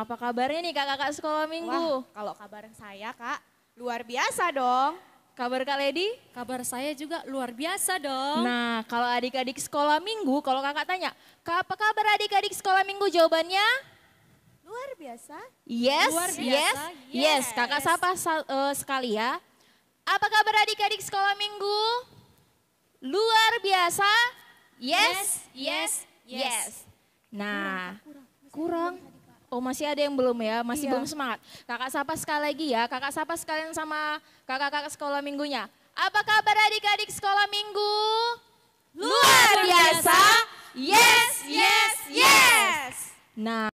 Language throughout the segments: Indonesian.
apa kabarnya nih kakak-kakak sekolah minggu? Wah, kalau kabar saya Kak, luar biasa dong. Kabar Kak Lady? Kabar saya juga luar biasa dong. Nah, kalau adik-adik sekolah minggu, kalau kakak tanya, Kak, apa kabar adik-adik sekolah minggu? Jawabannya? Luar biasa. Yes, Luar yes, biasa, yes. yes. Kakak sapa sekali ya. Apa kabar adik-adik sekolah minggu? Luar biasa? Yes, yes, yes. Nah, kurang. Oh masih ada yang belum ya, masih belum semangat. Kakak sapa sekali lagi ya, kakak sapa sekalian sama kakak-kakak sekolah minggunya. Apa kabar adik-adik sekolah minggu? Luar biasa? Yes, yes, yes. Nah,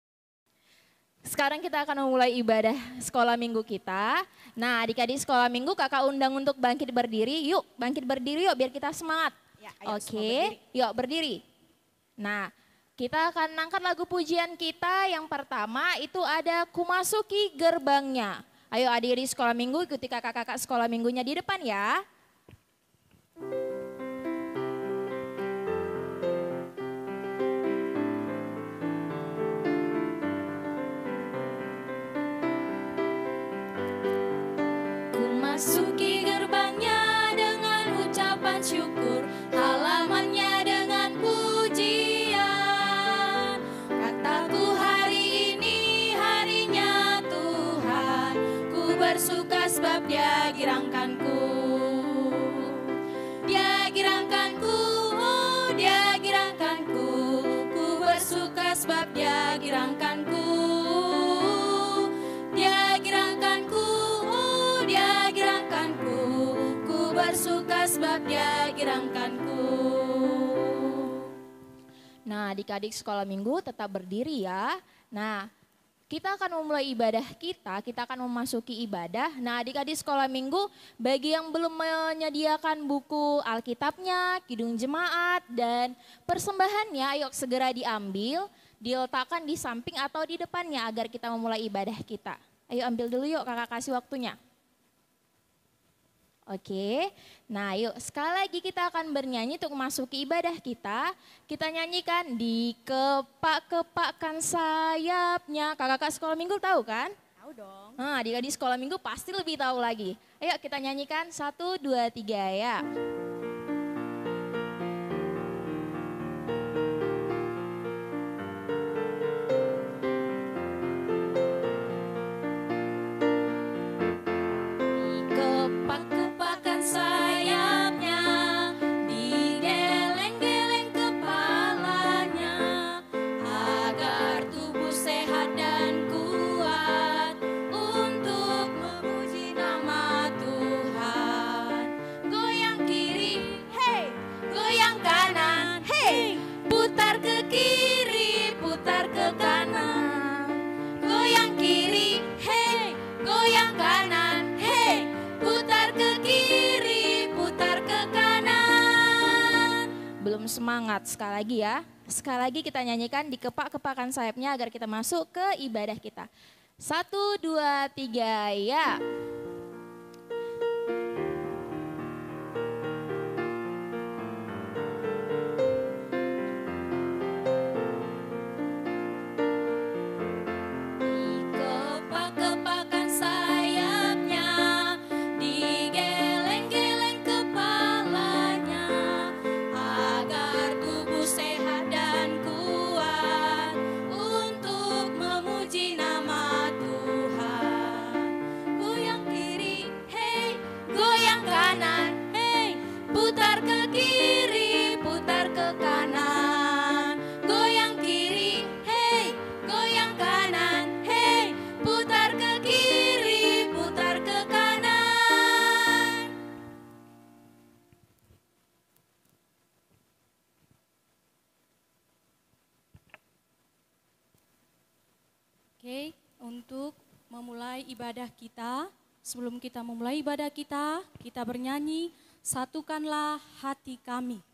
sekarang kita akan memulai ibadah sekolah minggu kita. Nah adik-adik sekolah minggu kakak undang untuk bangkit berdiri. Yuk bangkit berdiri yuk biar kita semangat. Ya, ayo semua Oke, yuk berdiri. Nah kita akan angkat lagu pujian kita yang pertama itu ada Ku Masuki Gerbangnya. Ayo adik-adik sekolah minggu ikuti kakak-kakak sekolah minggunya di depan ya. Ku masuki gerbangnya dengan ucapan syukur, halamannya dengan pujian. Kataku hari ini harinya Tuhan, ku bersuka sebab Dia girangkanku. Dia girangkanku, oh Dia girangkanku, ku bersuka sebab Dia girangkanku. Dia girangkanku, oh Dia girangkanku, ku bersuka sebab Dia girangkanku. Nah adik-adik sekolah minggu tetap berdiri ya. Nah kita akan memulai ibadah kita akan memasuki ibadah. Nah adik-adik sekolah minggu bagi yang belum menyediakan buku Alkitabnya, Kidung Jemaat dan persembahannya ayo segera diambil, diletakkan di samping atau di depannya agar kita memulai ibadah kita. Ayo ambil dulu yuk kakak kasih waktunya. Oke, nah yuk sekali lagi kita akan bernyanyi untuk memasuki ibadah kita. Kita nyanyikan di kepak-kepakkan sayapnya. Kakak-kakak sekolah minggu tahu kan? Tahu dong. Nah, adik-adik sekolah minggu pasti lebih tahu lagi. Ayo kita nyanyikan 1, 2, 3 ya. Kepak-kepakan sayapnya, digeleng-geleng kepalanya, agar tubuh sehat dan kuat untuk memuji nama Tuhan. Goyang kiri, hey, goyang kanan, hey, putar ke kiri, putar ke kanan. Goyang kiri, hey, goyang kanan, hey, putar ke kiri, putar ke kanan. Belum semangat, sekali lagi ya. Sekali lagi kita nyanyikan di kepak-kepakan sayapnya agar kita masuk ke ibadah kita. 1, 2, 3 ya. Kepak-kepakan sayapnya, digeleng-geleng kepalanya, agar tubuh sehat dan kuat untuk memuji nama Tuhan. Goyang kiri, hey, goyang kanan, hey, putar ke kiri, putar ke kanan. Goyang kiri, hey, goyang kanan, hey, putar ke kiri, putar ke kanan. Oke, untuk memulai ibadah kita, sebelum kita memulai ibadah kita bernyanyi, satukanlah hati kami.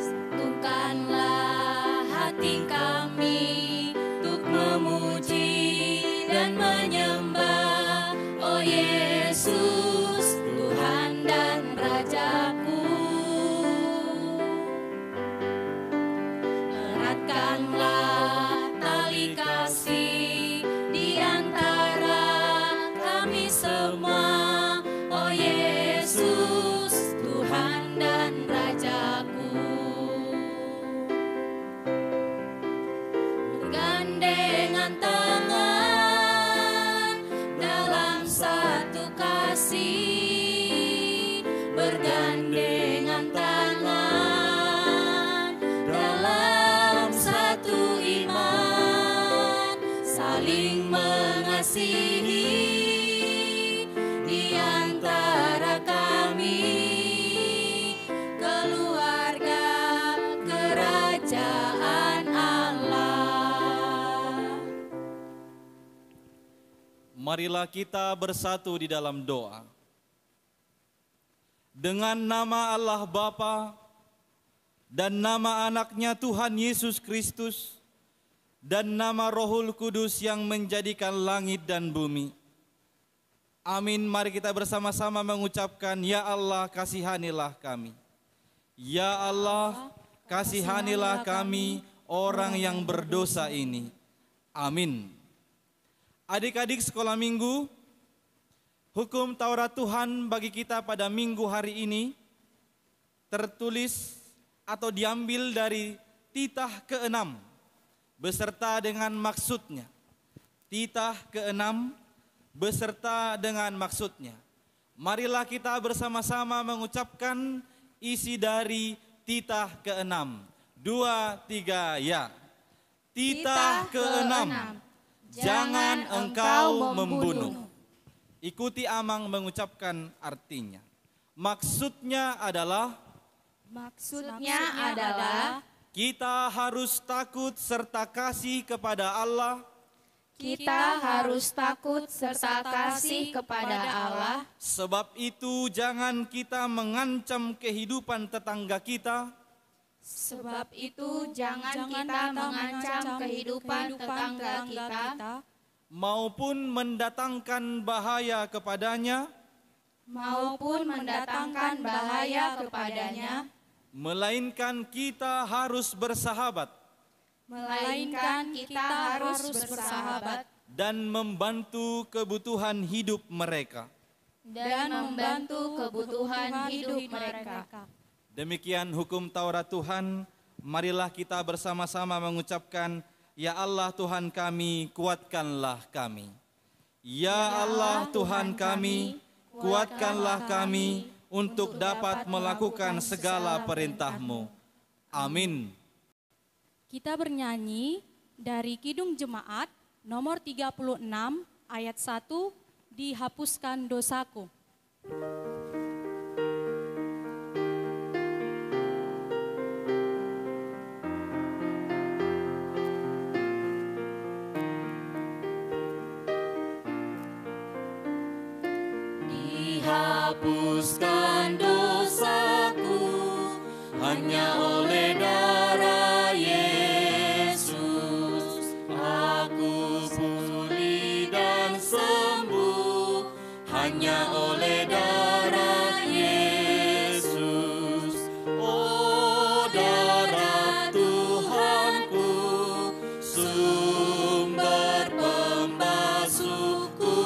Satukanlah kasihi di antara kami, keluarga kerajaan Allah. Marilah kita bersatu di dalam doa. Dengan nama Allah Bapa dan nama anaknya Tuhan Yesus Kristus dan nama Rohul Kudus yang menjadikan langit dan bumi. Amin. Mari kita bersama-sama mengucapkan, Ya Allah, kasihanilah kami. Ya Allah, kasihanilah kami orang yang berdosa ini. Amin. Adik-adik sekolah minggu, hukum Taurat Tuhan bagi kita pada minggu hari ini tertulis atau diambil dari titah ke-6 beserta dengan maksudnya. Titah ke-6 beserta dengan maksudnya. Marilah kita bersama-sama mengucapkan isi dari titah ke-6. 2, 3, ya. Titah ke-6, jangan engkau membunuh. Ikuti Amang mengucapkan artinya. Maksudnya adalah kita harus takut serta kasih kepada Allah. Kita harus takut serta kasih kepada Allah. Sebab itu jangan kita mengancam kehidupan tetangga kita. Sebab itu jangan kita mengancam kehidupan tetangga kita. Maupun mendatangkan bahaya kepadanya. Melainkan kita harus bersahabat. Dan membantu kebutuhan hidup mereka. Demikian hukum Taurat Tuhan. Marilah kita bersama-sama mengucapkan, Ya Allah Tuhan kami, kuatkanlah kami. Ya Allah Tuhan kami, kuatkanlah kami untuk dapat melakukan segala perintah-Mu. Amin. Kita bernyanyi dari Kidung Jemaat nomor 36 ayat 1, dihapuskan dosaku. Hapuskan dosaku hanya oleh darah Yesus. Aku pulih dan sembuh hanya oleh darah Yesus. Oh darah Tuhanku, sumber pembasuhku,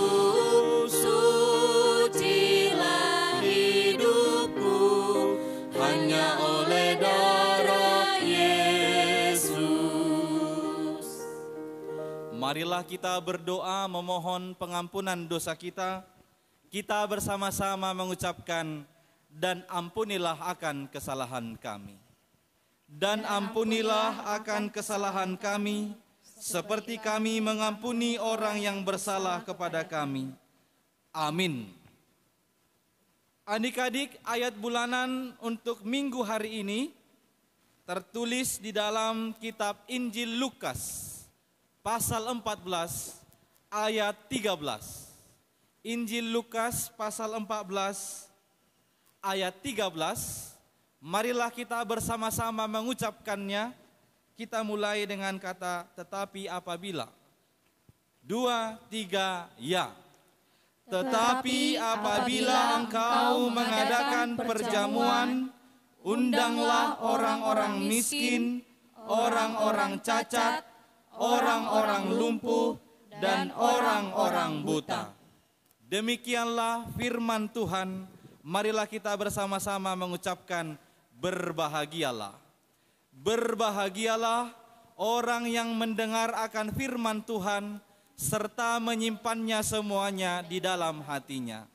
hanya oleh darah Yesus. Marilah kita berdoa memohon pengampunan dosa kita. Kita bersama-sama mengucapkan, dan ampunilah akan kesalahan kami. Dan ampunilah akan kesalahan kami, seperti kami mengampuni orang yang bersalah kepada kami. Amin. Adik-adik, ayat bulanan untuk minggu hari ini tertulis di dalam kitab Injil Lukas pasal 14 ayat 13. Injil Lukas pasal 14 ayat 13. Marilah kita bersama-sama mengucapkannya. Kita mulai dengan kata tetapi apabila. 2, 3, ya. Tetapi apabila engkau mengadakan perjamuan, undanglah orang-orang miskin, orang-orang cacat, orang-orang lumpuh, dan orang-orang buta. Demikianlah firman Tuhan. Marilah kita bersama-sama mengucapkan, berbahagialah. Berbahagialah orang yang mendengar akan firman Tuhan, serta menyimpannya semuanya di dalam hatinya.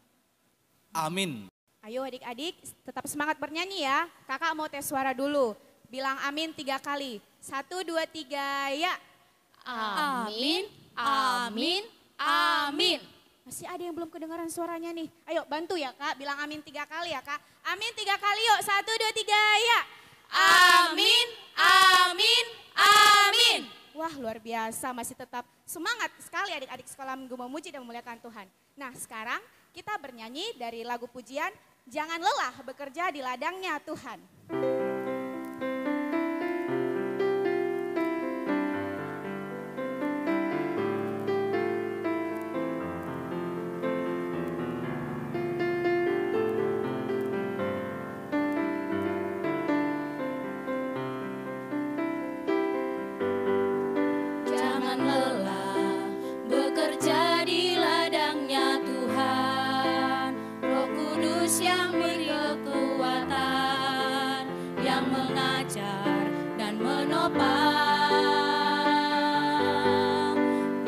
Amin. Ayo adik-adik tetap semangat bernyanyi ya. Kakak mau tes suara dulu. Bilang amin 3 kali. 1, 2, 3, ya. Amin, amin, Amin. Masih ada yang belum kedengaran suaranya nih. Ayo bantu ya Kak, bilang amin 3 kali ya Kak. Amin 3 kali yuk, 1, 2, 3 ya. Amin, amin, amin. Wah luar biasa, masih tetap semangat sekali adik-adik sekolah minggu memuji dan memuliakan Tuhan. Nah sekarang kita bernyanyi dari lagu pujian, Jangan Lelah Bekerja di Ladangnya Tuhan. Jangan lelah bekerja di ladangnya Tuhan, Roh Kudus yang beri kekuatan, yang mengajar dan menopang.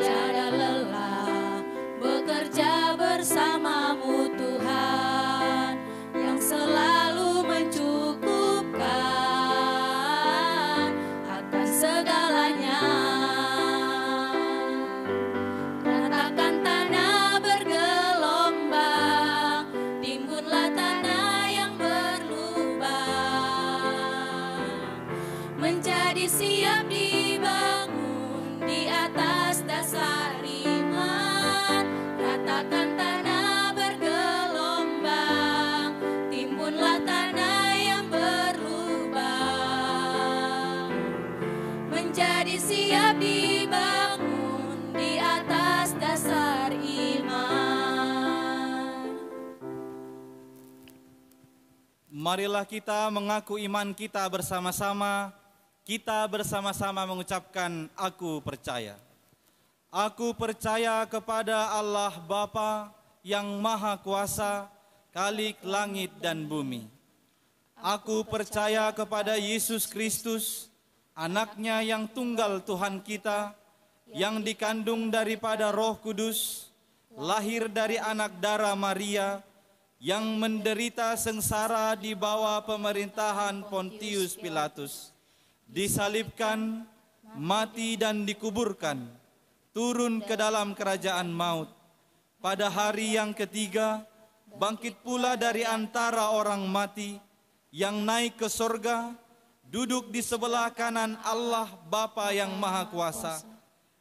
Tiada lelah bekerja bersamamu Tuhan, yang selalu mencukupkan akan segalanya. Ratakan tanah bergelombang, timbunlah tanah yang berlubang, menjadi siap dibangun di atas dasar iman. Ratakan tanah bergelombang, timbunlah tanah yang berlubang, menjadi siap dibangun di atas dasar iman. Marilah kita mengaku iman kita bersama-sama. Kita bersama-sama mengucapkan aku percaya. Aku percaya kepada Allah Bapa yang Maha Kuasa, Khalik langit dan bumi. Aku percaya kepada Yesus Kristus, anaknya yang tunggal Tuhan kita, yang dikandung daripada Roh Kudus, lahir dari anak darah Maria, yang menderita sengsara di bawah pemerintahan Pontius Pilatus, disalibkan, mati dan dikuburkan, turun ke dalam kerajaan maut. Pada hari yang ketiga, bangkit pula dari antara orang mati, yang naik ke sorga, duduk di sebelah kanan Allah Bapa yang Maha Kuasa.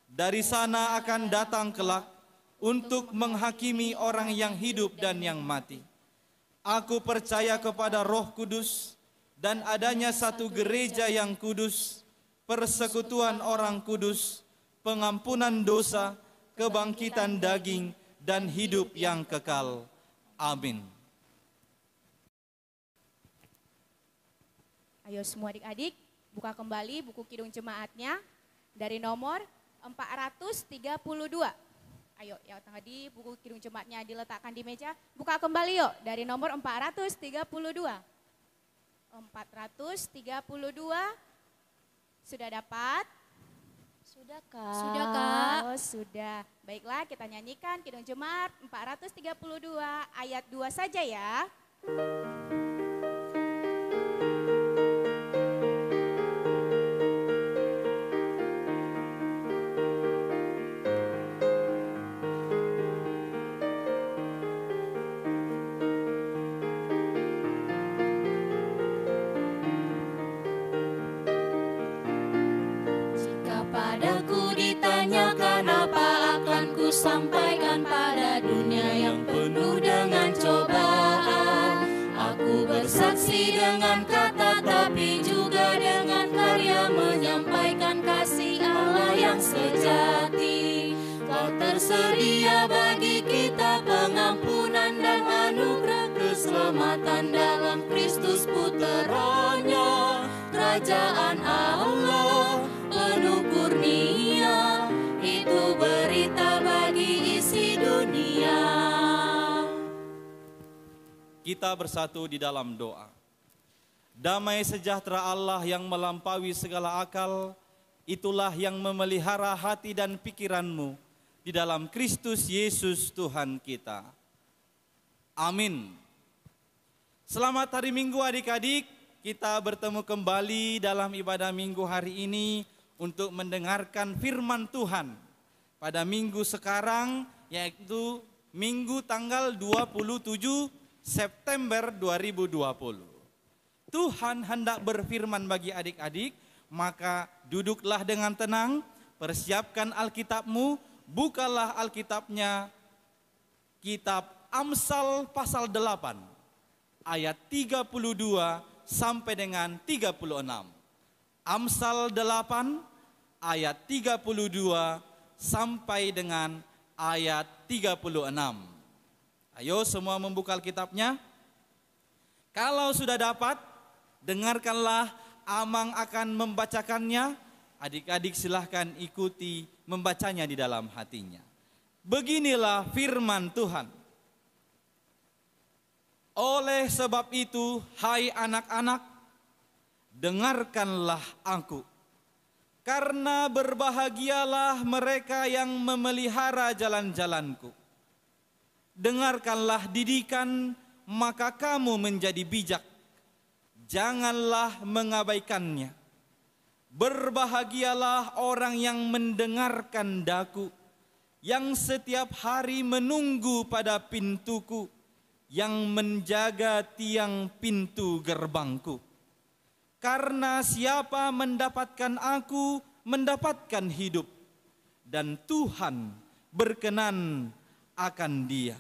Dari sana akan datang kelak untuk menghakimi orang yang hidup dan yang mati. Aku percaya kepada Roh Kudus dan adanya satu gereja yang kudus, persekutuan orang kudus, pengampunan dosa, kebangkitan daging, dan hidup yang kekal. Amin. Ayo semua adik-adik, buka kembali buku Kidung Jemaatnya dari nomor 432. Ayo, yang tadi buku Kidung Jemaatnya diletakkan di meja, buka kembali yuk dari nomor 432. 432, sudah dapat? Sudah Kak. Sudah Kak. Oh sudah, baiklah kita nyanyikan Kidung Jemaat 432 ayat 2 saja ya. Padaku ditanyakan apa akan ku sampaikan pada dunia yang penuh dengan cobaan. Aku bersaksi dengan kata tapi juga dengan karya menyampaikan kasih Allah yang sejati. Telah tersedia bagi kita pengampunan dan anugerah keselamatan dalam Kristus Puteranya. Kerajaan Allah penuh kurnia, itu berita bagi isi dunia. Kita bersatu di dalam doa. Damai sejahtera Allah yang melampaui segala akal, itulah yang memelihara hati dan pikiranmu di dalam Kristus Yesus Tuhan kita. Amin. Selamat hari Minggu adik-adik, kita bertemu kembali dalam ibadah Minggu hari ini untuk mendengarkan firman Tuhan. pada minggu sekarang, yaitu minggu tanggal 27 September 2020. Tuhan hendak berfirman bagi adik-adik, maka duduklah dengan tenang, persiapkan Alkitabmu, bukalah Alkitabnya, kitab Amsal pasal 8, ayat 32 sampai dengan 36. Amsal 8, ayat 32 sampai dengan ayat 36. Ayo semua membuka Alkitabnya. Kalau sudah dapat, dengarkanlah, Amang akan membacakannya. Adik-adik silahkan ikuti membacanya di dalam hatinya. Beginilah firman Tuhan. Oleh sebab itu, hai anak-anak, dengarkanlah aku. Karena berbahagialah mereka yang memelihara jalan-jalanku. Dengarkanlah didikan, maka kamu menjadi bijak. Janganlah mengabaikannya. Berbahagialah orang yang mendengarkan daku, yang setiap hari menunggu pada pintuku, yang menjaga tiang pintu gerbangku. Karena siapa mendapatkan aku, mendapatkan hidup, dan Tuhan berkenan akan dia.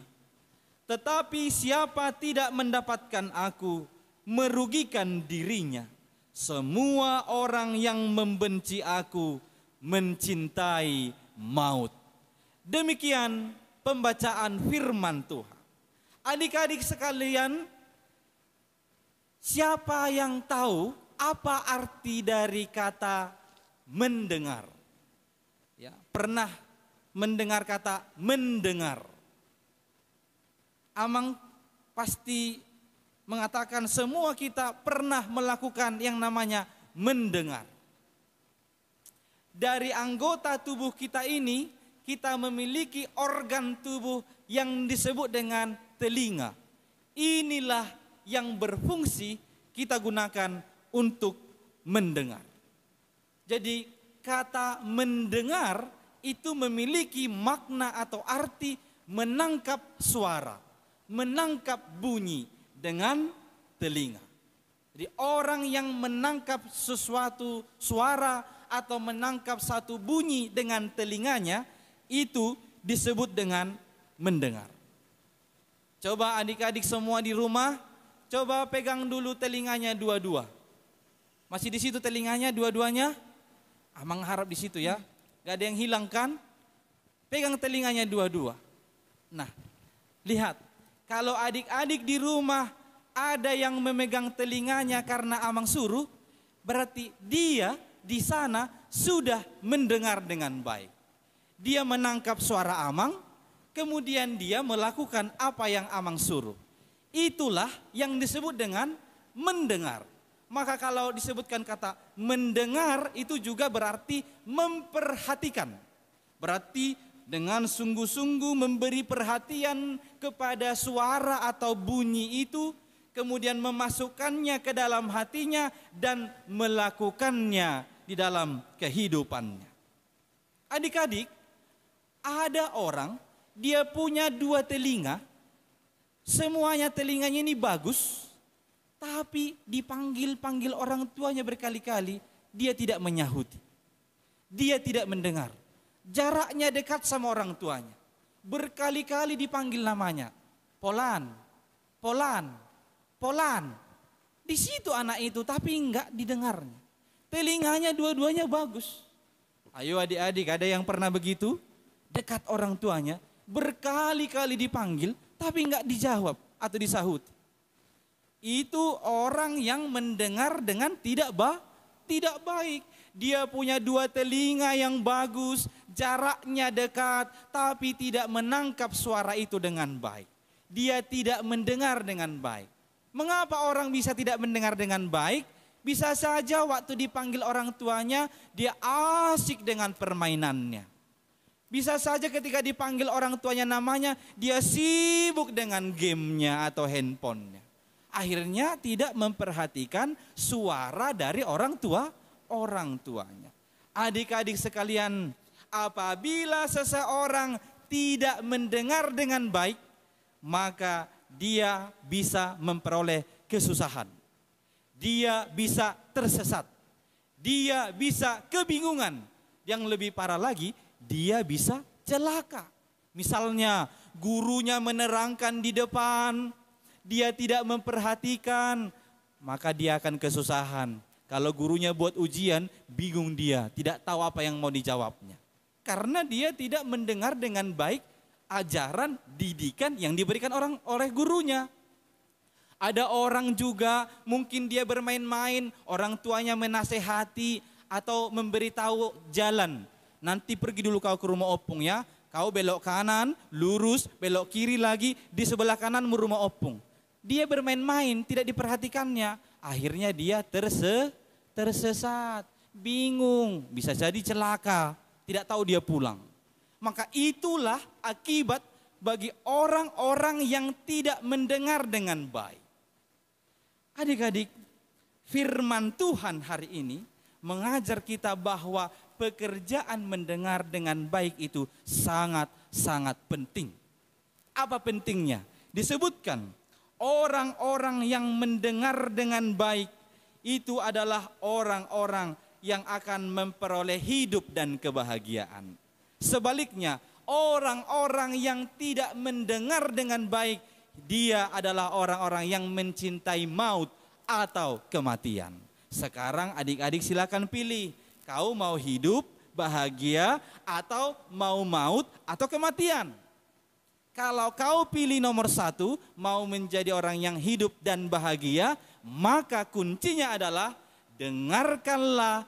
Tetapi siapa tidak mendapatkan aku, merugikan dirinya. Semua orang yang membenci aku mencintai maut. Demikian pembacaan firman Tuhan. Adik-adik sekalian, siapa yang tahu apa arti dari kata mendengar? Ya, pernah mendengar kata mendengar? Amang pasti mengatakan semua kita pernah melakukan yang namanya mendengar. Dari anggota tubuh kita ini, kita memiliki organ tubuh yang disebut dengan telinga. Inilah yang berfungsi kita gunakan untuk mendengar. Jadi kata mendengar itu memiliki makna atau arti menangkap suara, menangkap bunyi dengan telinga. Jadi orang yang menangkap sesuatu suara atau menangkap satu bunyi dengan telinganya, itu disebut dengan mendengar. Coba adik-adik semua di rumah, coba pegang dulu telinganya dua-dua. Masih di situ telinganya dua-duanya? Amang harap di situ ya. Gak ada yang hilang kan? Pegang telinganya dua-dua. Nah, lihat. Kalau adik-adik di rumah ada yang memegang telinganya karena Amang suruh, berarti dia di sana sudah mendengar dengan baik. Dia menangkap suara Amang, kemudian dia melakukan apa yang Amang suruh. Itulah yang disebut dengan mendengar. Maka kalau disebutkan kata mendengar itu juga berarti memperhatikan. Berarti dengan sungguh-sungguh memberi perhatian kepada suara atau bunyi itu, kemudian memasukkannya ke dalam hatinya dan melakukannya di dalam kehidupannya. Adik-adik, ada orang dia punya dua telinga, semuanya telinganya ini bagus, tapi dipanggil-panggil orang tuanya berkali-kali, dia tidak menyahuti. Dia tidak mendengar. Jaraknya dekat sama orang tuanya. Berkali-kali dipanggil namanya. Polan, Polan, Polan. Di situ anak itu tapi enggak didengarnya. Telinganya dua-duanya bagus. Ayo adik-adik, ada yang pernah begitu? Dekat orang tuanya, berkali-kali dipanggil tapi enggak dijawab atau disahut. Itu orang yang mendengar dengan tidak baik. Dia punya dua telinga yang bagus, jaraknya dekat, tapi tidak menangkap suara itu dengan baik. Dia tidak mendengar dengan baik. Mengapa orang bisa tidak mendengar dengan baik? Bisa saja waktu dipanggil orang tuanya, dia asik dengan permainannya. Bisa saja ketika dipanggil orang tuanya namanya, dia sibuk dengan gamenya atau handphonenya. Akhirnya tidak memperhatikan suara dari orang tuanya. Adik-adik sekalian, apabila seseorang tidak mendengar dengan baik, maka dia bisa memperoleh kesusahan. Dia bisa tersesat. Dia bisa kebingungan. Yang lebih parah lagi, dia bisa celaka. Misalnya gurunya menerangkan di depan, dia tidak memperhatikan, maka dia akan kesusahan. Kalau gurunya buat ujian, bingung dia, tidak tahu apa yang mau dijawabnya. Karena dia tidak mendengar dengan baik ajaran, didikan yang diberikan oleh gurunya. Ada orang juga mungkin dia bermain-main, orang tuanya menasehati atau memberitahu jalan. Nanti pergi dulu kau ke rumah opung ya, kau belok kanan, lurus, belok kiri lagi, di sebelah kananmu rumah opung. Dia bermain-main, tidak diperhatikannya, akhirnya dia tersesat, bingung, bisa jadi celaka, tidak tahu dia pulang. Maka itulah akibat bagi orang-orang yang tidak mendengar dengan baik. Adik-adik, firman Tuhan hari ini mengajar kita bahwa pekerjaan mendengar dengan baik itu sangat-sangat penting. Apa pentingnya? Disebutkan orang-orang yang mendengar dengan baik itu adalah orang-orang yang akan memperoleh hidup dan kebahagiaan. Sebaliknya, orang-orang yang tidak mendengar dengan baik, dia adalah orang-orang yang mencintai maut atau kematian. Sekarang adik-adik silakan pilih, kau mau hidup, bahagia, atau mau maut atau kematian. Kalau kau pilih nomor 1, mau menjadi orang yang hidup dan bahagia, maka kuncinya adalah dengarkanlah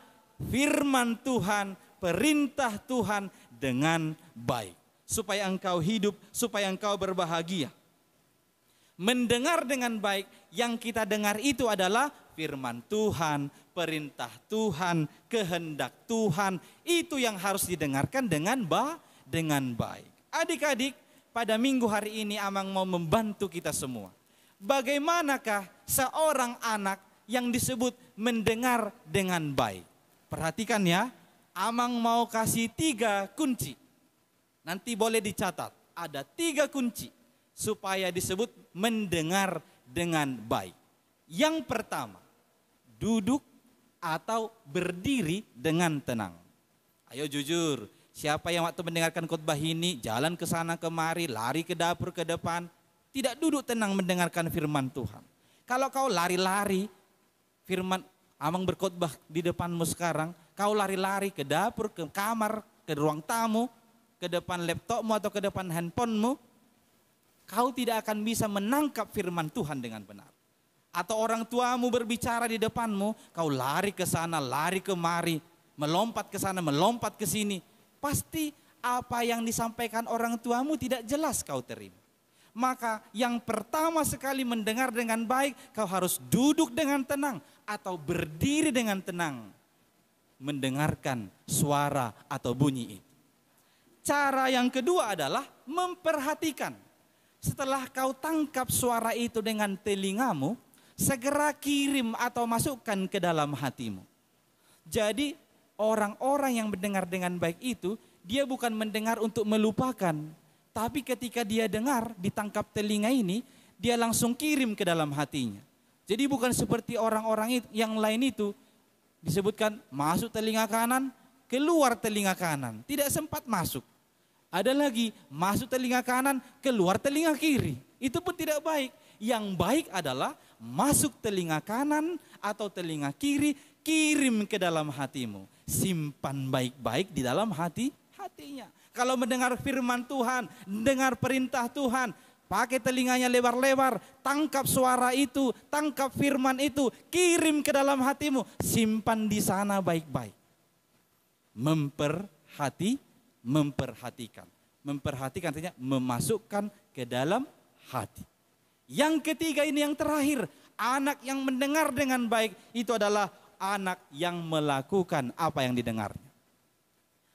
firman Tuhan, perintah Tuhan dengan baik. Supaya engkau hidup, supaya engkau berbahagia. Mendengar dengan baik, yang kita dengar itu adalah firman Tuhan, perintah Tuhan, kehendak Tuhan. Itu yang harus didengarkan dengan baik. Adik-adik, pada minggu hari ini Amang mau membantu kita semua. Bagaimanakah seorang anak yang disebut mendengar dengan baik? Perhatikan ya, Amang mau kasih 3 kunci. Nanti boleh dicatat, ada 3 kunci supaya disebut mendengar dengan baik. Yang pertama, duduk atau berdiri dengan tenang. Ayo jujur, siapa yang waktu mendengarkan khotbah ini jalan ke sana kemari, lari ke dapur ke depan, tidak duduk tenang mendengarkan firman Tuhan. Kalau kau lari-lari, firman Amang berkhotbah di depanmu sekarang, kau lari-lari ke dapur, ke kamar, ke ruang tamu, ke depan laptopmu atau ke depan handphonemu, kau tidak akan bisa menangkap firman Tuhan dengan benar. Atau orang tuamu berbicara di depanmu, kau lari ke sana, lari kemari, melompat ke sana, melompat ke sini. Pasti apa yang disampaikan orang tuamu tidak jelas kau terima. Maka yang pertama sekali mendengar dengan baik, kau harus duduk dengan tenang atau berdiri dengan tenang. Mendengarkan suara atau bunyi itu. Cara yang kedua adalah memperhatikan. Setelah kau tangkap suara itu dengan telingamu, segera kirim atau masukkan ke dalam hatimu. Jadi orang-orang yang mendengar dengan baik itu, dia bukan mendengar untuk melupakan. Tapi ketika dia dengar, ditangkap telinga ini, dia langsung kirim ke dalam hatinya. Jadi bukan seperti orang-orang yang lain itu, disebutkan masuk telinga kanan, keluar telinga kanan. Tidak sempat masuk. Ada lagi, masuk telinga kanan, keluar telinga kiri. Itu pun tidak baik. Yang baik adalah masuk telinga kanan atau telinga kiri, kirim ke dalam hatimu. Simpan baik-baik di dalam hatinya. Kalau mendengar firman Tuhan, dengar perintah Tuhan, pakai telinganya lebar-lebar, tangkap suara itu, tangkap firman itu, kirim ke dalam hatimu, simpan di sana baik-baik. Memperhatikan. Memperhatikan artinya memasukkan ke dalam hati. Yang ketiga ini yang terakhir, anak yang mendengar dengan baik itu adalah anak yang melakukan apa yang didengarnya.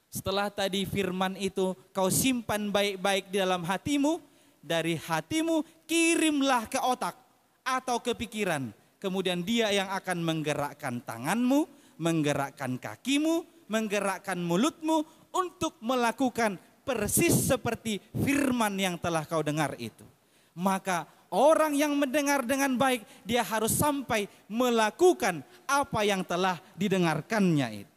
Setelah tadi firman itu kau simpan baik-baik di dalam hatimu, dari hatimu kirimlah ke otak atau ke pikiran. Kemudian dia yang akan menggerakkan tanganmu, menggerakkan kakimu, menggerakkan mulutmu untuk melakukan persis seperti firman yang telah kau dengar itu. Maka orang yang mendengar dengan baik, dia harus sampai melakukan apa yang telah didengarkannya itu.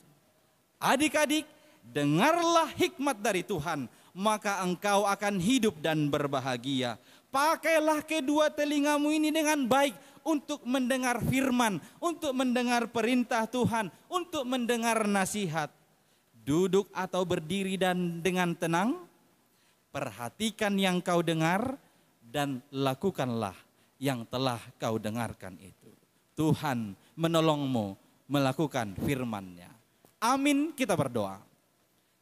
Adik-adik, dengarlah hikmat dari Tuhan, maka engkau akan hidup dan berbahagia. Pakailah kedua telingamu ini dengan baik untuk mendengar firman, untuk mendengar perintah Tuhan, untuk mendengar nasihat. Duduk atau berdiri dan dengan tenang, perhatikan yang kau dengar dan lakukanlah yang telah kau dengarkan itu. Tuhan menolongmu melakukan firman-Nya. Amin, kita berdoa.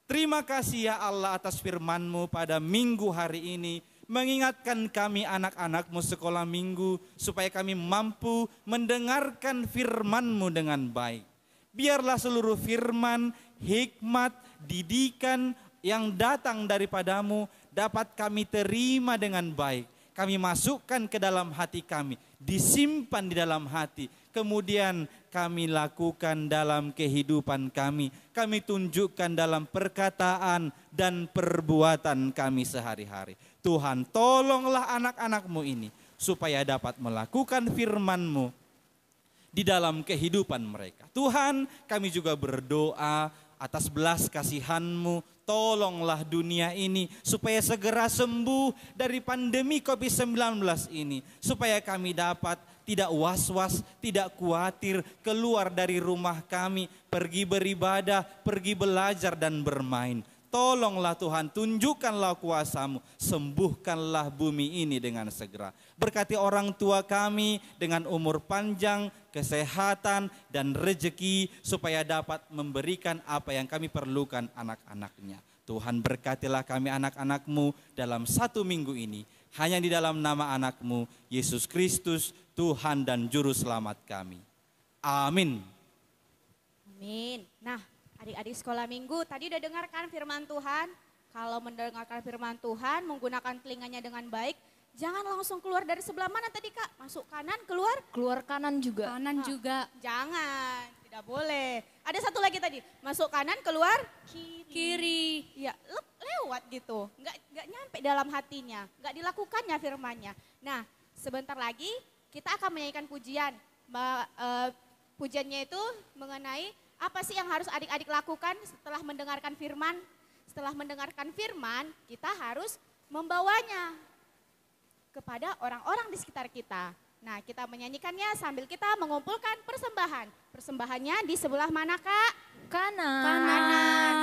Terima kasih ya Allah atas firman-Mu pada minggu hari ini, mengingatkan kami anak-anak-Mu sekolah minggu, supaya kami mampu mendengarkan firman-Mu dengan baik. Biarlah seluruh firman, hikmat, didikan yang datang daripadamu dapat kami terima dengan baik. Kami masukkan ke dalam hati kami, disimpan di dalam hati. Kemudian kami lakukan dalam kehidupan kami. Kami tunjukkan dalam perkataan dan perbuatan kami sehari-hari. Tuhan, tolonglah anak-anak-Mu ini supaya dapat melakukan firman-Mu di dalam kehidupan mereka. Tuhan, kami juga berdoa atas belas kasihan-Mu, tolonglah dunia ini supaya segera sembuh dari pandemi COVID-19 ini. Supaya kami dapat tidak was-was, tidak khawatir keluar dari rumah kami, pergi beribadah, pergi belajar dan bermain. Tolonglah Tuhan, tunjukkanlah kuasa-Mu, sembuhkanlah bumi ini dengan segera. Berkati orang tua kami dengan umur panjang, kesehatan dan rezeki supaya dapat memberikan apa yang kami perlukan anak-anaknya. Tuhan, berkatilah kami anak-anak-Mu dalam 1 minggu ini. Hanya di dalam nama anak-Mu, Yesus Kristus, Tuhan dan Juru Selamat kami. Amin. Amin. Nah, adik-adik sekolah minggu tadi udah dengarkan firman Tuhan. Kalau mendengarkan firman Tuhan, menggunakan telinganya dengan baik, jangan langsung keluar dari sebelah mana tadi Kak? Masuk kanan, keluar? Keluar kanan juga. Kanan juga. Jangan, tidak boleh. Ada satu lagi tadi, masuk kanan, keluar? Kiri. Ya, lewat gitu. Nggak nyampe dalam hatinya, nggak dilakukannya firmannya. Nah, sebentar lagi kita akan menyanyikan pujian. Pujiannya itu mengenai apa sih yang harus adik-adik lakukan setelah mendengarkan firman? Setelah mendengarkan firman, kita harus membawanya kepada orang-orang di sekitar kita. Nah, kita menyanyikannya sambil kita mengumpulkan persembahan. Persembahannya di sebelah mana, Kak? Kanan.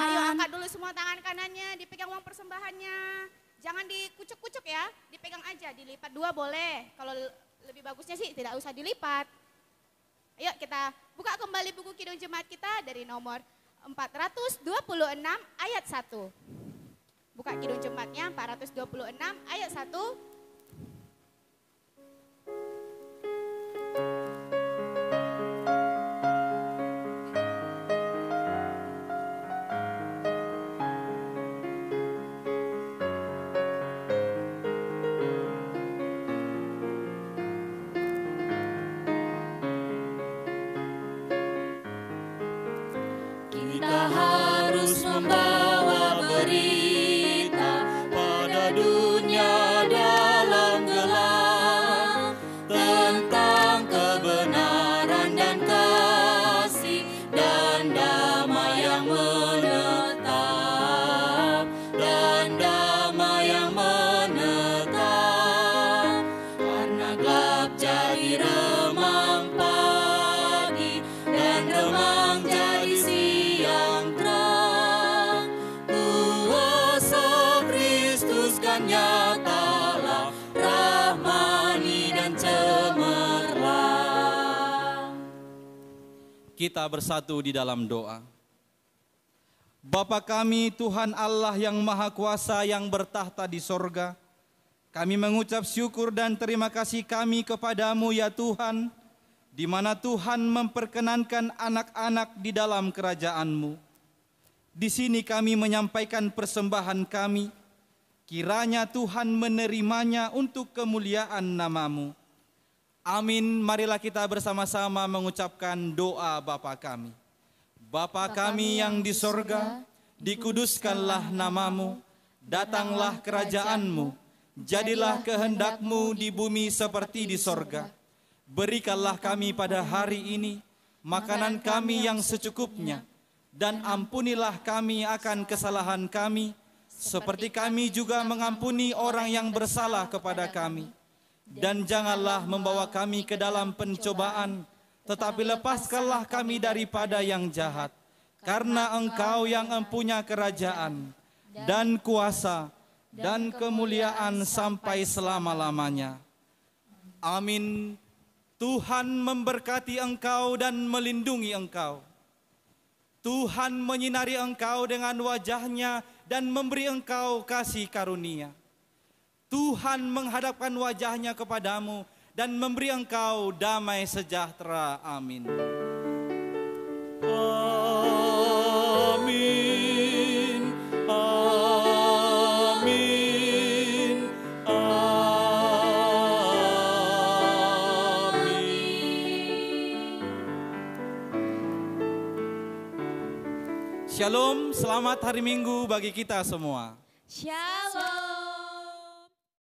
Ayo angkat dulu semua tangan kanannya, dipegang uang persembahannya. Jangan dikucuk-kucuk ya, dipegang aja, dilipat 2 boleh. Kalau lebih bagusnya sih tidak usah dilipat. Ayo kita buka kembali buku Kidung Jemaat kita dari nomor 426 ayat 1. Buka Kidung Jemaatnya 426 ayat 1. Kita harus membawa berita pada dunia dalam gelap tentang kebenaran dan kasih dan damai yang menetap karena gelap jadi remang pagi dan remang jadi siang terang. Kuasa Kristus kan nyatalah, rahmani dan cemerlang. Kita bersatu di dalam doa. Bapa kami, Tuhan Allah yang Maha Kuasa yang bertahta di sorga, kami mengucap syukur dan terima kasih kami kepadamu ya Tuhan, di mana Tuhan memperkenankan anak-anak di dalam kerajaan-Mu. Di sini kami menyampaikan persembahan kami, kiranya Tuhan menerimanya untuk kemuliaan nama-Mu. Amin, marilah kita bersama-sama mengucapkan doa Bapa kami. Bapa kami yang di sorga, dikuduskanlah namamu, datanglah kerajaanmu, jadilah kehendakmu di bumi seperti di sorga. Berikanlah kami pada hari ini makanan kami yang secukupnya, dan ampunilah kami akan kesalahan kami, seperti kami juga mengampuni orang yang bersalah kepada kami. Dan janganlah membawa kami ke dalam pencobaan, tetapi lepaskanlah kami daripada yang jahat. Karena Engkau yang mempunyai kerajaan, dan kuasa, dan kemuliaan sampai selama-lamanya. Amin. Tuhan memberkati engkau dan melindungi engkau. Tuhan menyinari engkau dengan wajah-Nya dan memberi engkau kasih karunia. Tuhan menghadapkan wajah-Nya kepadamu dan memberi engkau damai sejahtera. Amin. Amin. Amin. Shalom, selamat hari Minggu bagi kita semua. Shalom.